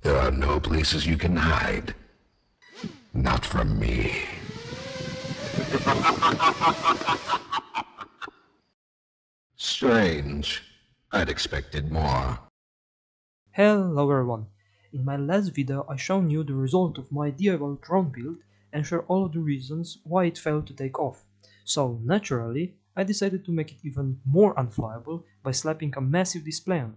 There are no places you can hide. Not from me. Strange. I'd expected more. Hello everyone! In my last video I shown you the result of my DIY drone build and share all of the reasons why it failed to take off. So naturally, I decided to make it even more unflyable by slapping a massive display on it.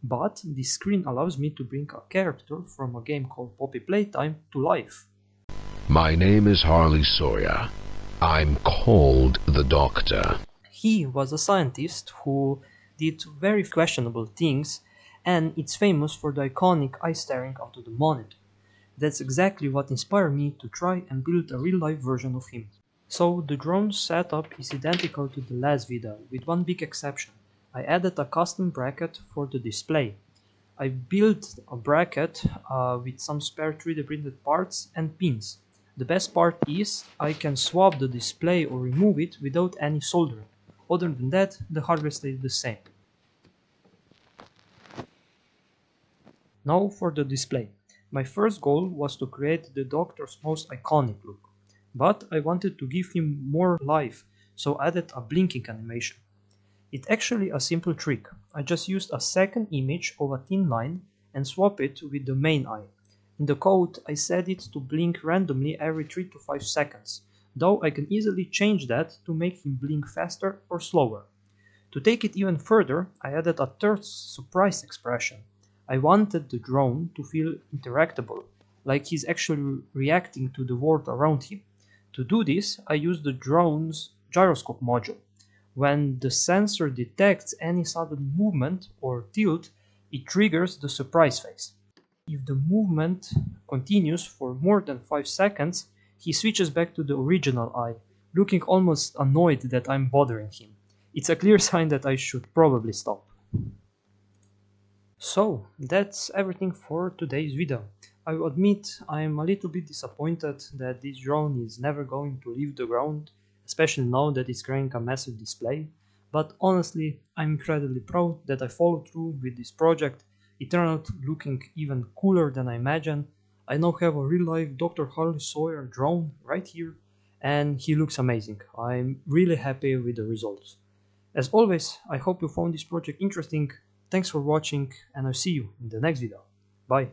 But this screen allows me to bring a character from a game called Poppy Playtime to life. My name is Harley Sawyer. I'm called the Doctor. He was a scientist who did very questionable things, and it's famous for the iconic eye staring out of the monitor. That's exactly what inspired me to try and build a real-life version of him. So the drone setup is identical to the last video, with one big exception. I added a custom bracket for the display. I built a bracket with some spare 3D printed parts and pins. The best part is I can swap the display or remove it without any soldering. Other than that, the hardware stayed the same. Now for the display. My first goal was to create the Doctor's most iconic look, but I wanted to give him more life, so added a blinking animation. It's actually a simple trick. I just used a second image of a thin line and swap it with the main eye. In the code, I set it to blink randomly every 3 to 5 seconds, though I can easily change that to make him blink faster or slower. To take it even further, I added a third surprise expression. I wanted the drone to feel interactable, like he's actually reacting to the world around him. To do this, I used the drone's gyroscope module. When the sensor detects any sudden movement or tilt, it triggers the surprise phase. If the movement continues for more than 5 seconds, he switches back to the original eye, looking almost annoyed that I'm bothering him. It's a clear sign that I should probably stop. So, that's everything for today's video. I will admit I'm a little bit disappointed that this drone is never going to leave the ground, especially now that it's carrying a massive display, but honestly I'm incredibly proud that I followed through with this project. It turned out looking even cooler than I imagined. I now have a real life Dr. Harley Sawyer drone right here, and he looks amazing. I'm really happy with the results. As always, I hope you found this project interesting. Thanks for watching, and I'll see you in the next video. Bye.